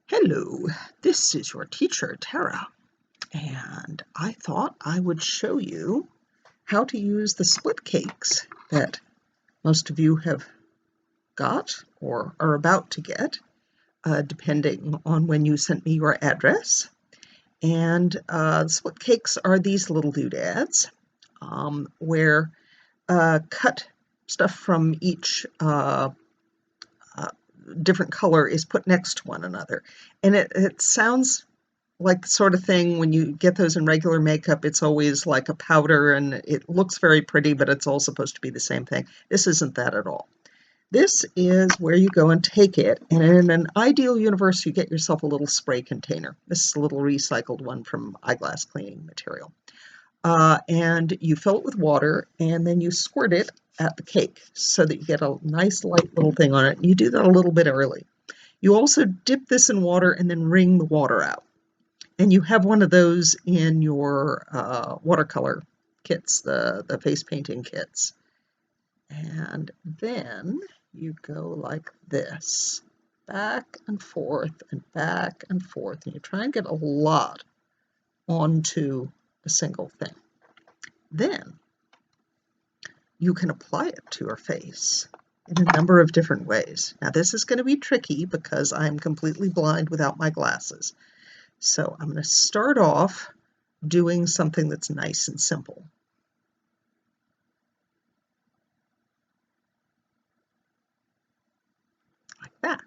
Hello, this is your teacher, Tara, and I thought I would show you how to use the split cakes that most of you have got or are about to get, depending on when you sent me your address. And split cakes are these little doodads where cut stuff from each different color is put next to one another. And it sounds like the sort of thing when you get those in regular makeup, it's always like a powder and it looks very pretty, but it's all supposed to be the same thing. This isn't that at all. This is where you go and take it, and in an ideal universe, you get yourself a little spray container. This is a little recycled one from eyeglass cleaning material. And you fill it with water, and then you squirt it at the cake so that you get a nice light little thing on it. And you do that a little bit early. You also dip this in water and then wring the water out. And you have one of those in your watercolor kits, the face painting kits. And then you go like this, back and forth and back and forth. And you try and get a lot onto a single thing. Then you can apply it to your face in a number of different ways. Now this is going to be tricky because I'm completely blind without my glasses. So I'm going to start off doing something that's nice and simple. Like that.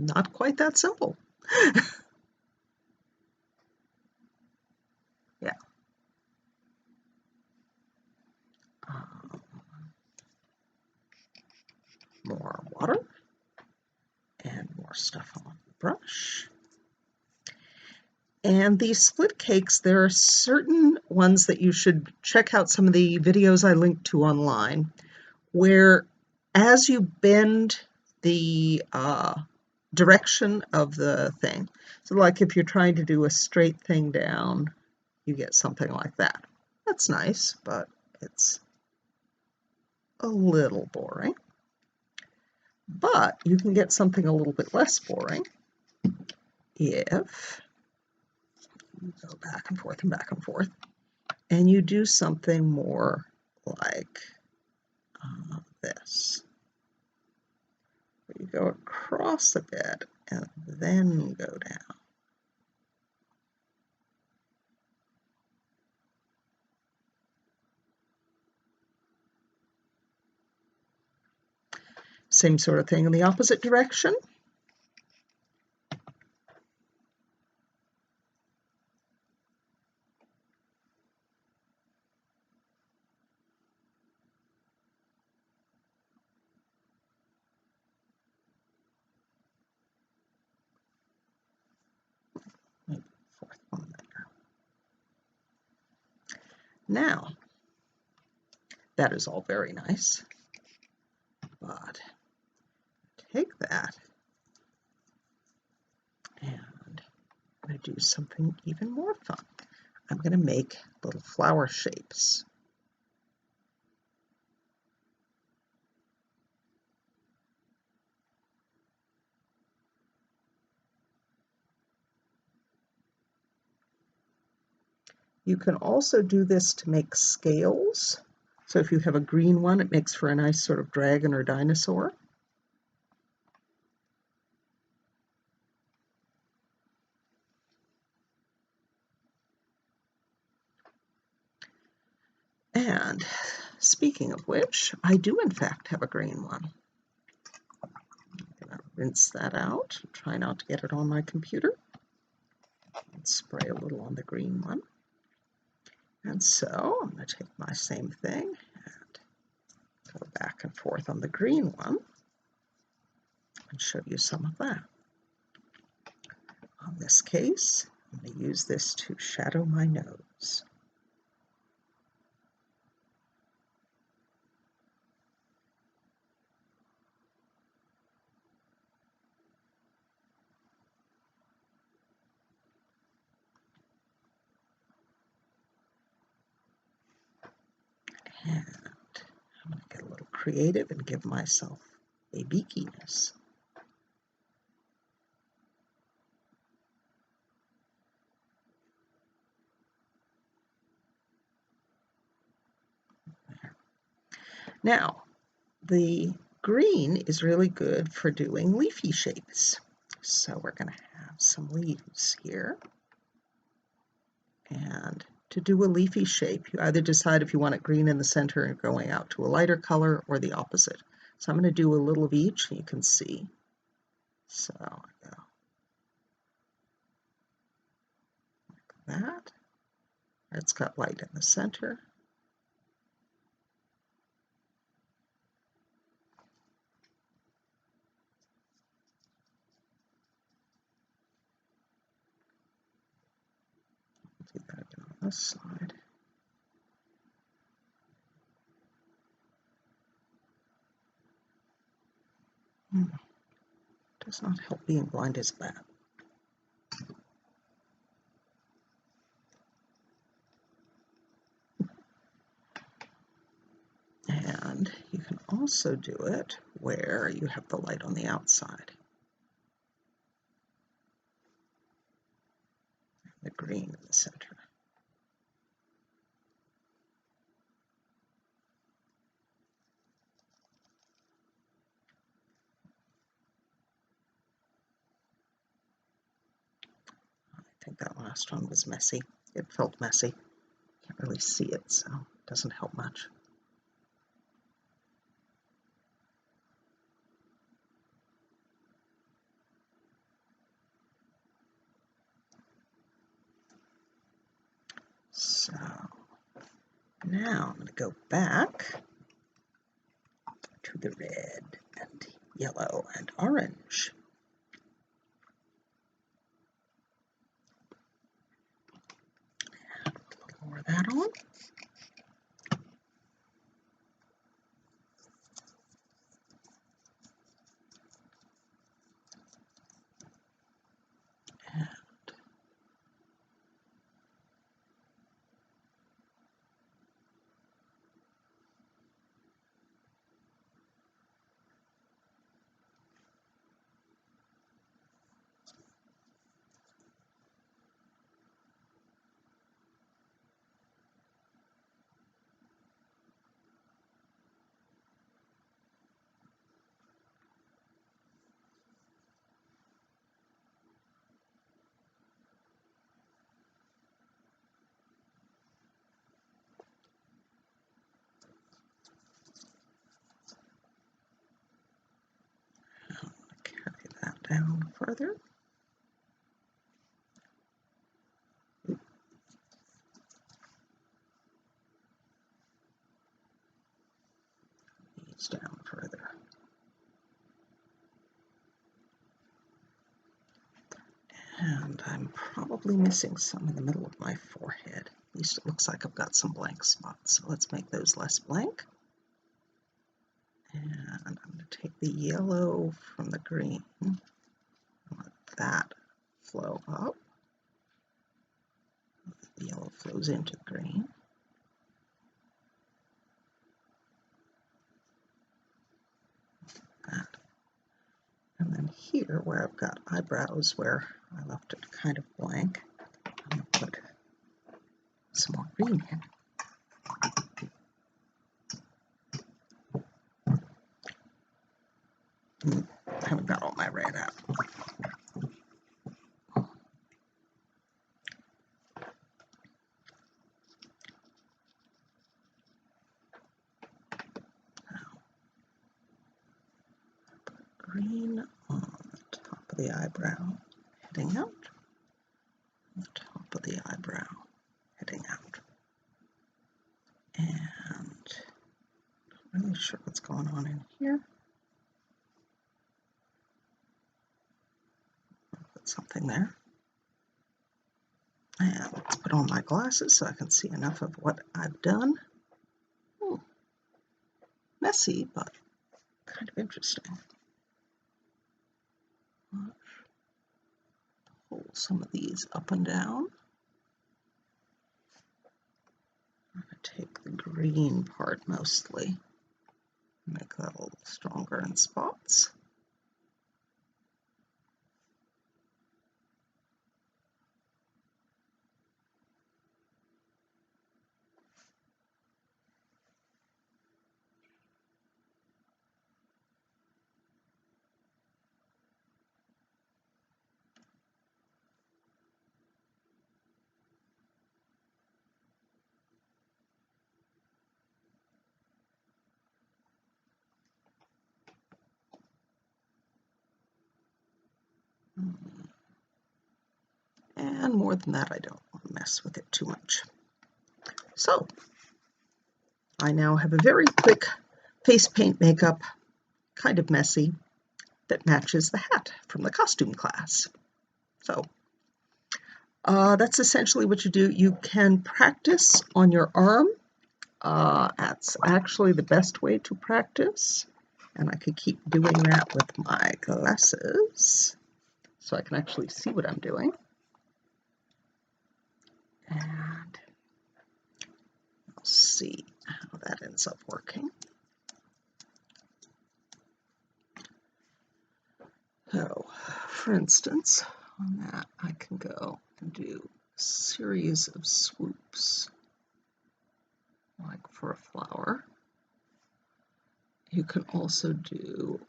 Not quite that simple. Yeah. More water and more stuff on the brush. And these split cakes, there are certain ones that you should check out some of the videos I linked to online, where as you bend the direction of the thing, so like if you're trying to do a straight thing down, you get something like that. That's nice, but it's a little boring. But you can get something a little bit less boring if you go back and forth and back and forth, and you do something more like this. You go across a bit and then go down. Same sort of thing in the opposite direction. Maybe fourth one there. Now, that is all very nice, but take that and I'm going to do something even more fun. I'm going to make little flower shapes. You can also do this to make scales. So if you have a green one, it makes for a nice sort of dragon or dinosaur. And speaking of which, I do in fact have a green one. I'm going to rinse that out, try not to get it on my computer, and spray a little on the green one. And so I'm going to take my same thing and go back and forth on the green one and show you some of that. On this case, I'm going to use this to shadow my nose. creative and give myself a beakiness. There. Now, the green is really good for doing leafy shapes. So we're going to have some leaves here. And to do a leafy shape, you either decide if you want it green in the center and going out to a lighter color or the opposite. So I'm going to do a little of each, and you can see. So I go like that. It's got light in the center. Do that again on this side. Does not help being blind as bad. And you can also do it where you have the light on the outside. The green in the center. I think that last one was messy. It felt messy. Can't really see it, so it doesn't help much. So now I'm going to go back to the red and yellow and orange. And put a little more of that on. Carry that down further. These down further. And I'm probably missing some in the middle of my forehead. At least it looks like I've got some blank spots. So let's make those less blank. And I'm going to take the yellow from the green and let that flow up. The yellow flows into the green. That. And then here, where I've got eyebrows, where I left it kind of blank, I'm going to put some more green in. I haven't got all my red out. Green on the top of the eyebrow, heading out. On the top of the eyebrow, heading out. And I'm not really sure what's going on in here. I'll put something there. And let's put on my glasses so I can see enough of what I've done. Messy, but kind of interesting. Pull some of these up and down. I'm going to take the green part mostly Make that a little stronger in spots. And more than that, I don't want to mess with it too much. So I now have a very quick face paint makeup, kind of messy, that matches the hat from the costume class. So that's essentially what you do. You can practice on your arm. That's actually the best way to practice. And I could keep doing that with my glasses so I can actually see what I'm doing. And I'll see how that ends up working. So, for instance, on that I can go and do a series of swoops, like for a flower. You can also do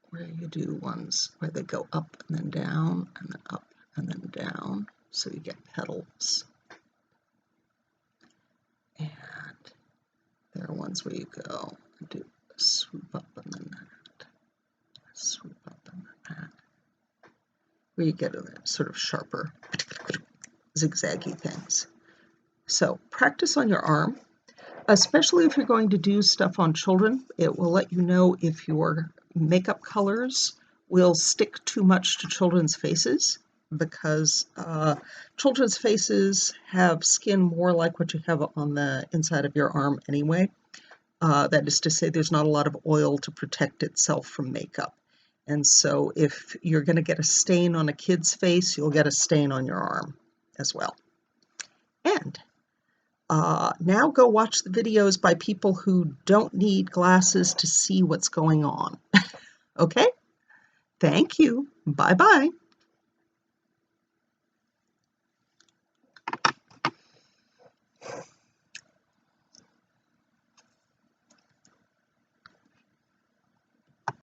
where you do ones where they go up and then down, and then up and then down, so you get petals. And there are ones where you go and do a swoop up and then that, a swoop up and then that, where you get a sort of sharper, zigzaggy things. So practice on your arm, especially if you're going to do stuff on children. It will let you know if your makeup colors will stick too much to children's faces, because children's faces have skin more like what you have on the inside of your arm anyway. That is to say, there's not a lot of oil to protect itself from makeup. And so if you're going to get a stain on a kid's face, you'll get a stain on your arm as well. And now go watch the videos by people who don't need glasses to see what's going on. Okay? Thank you. Bye-bye.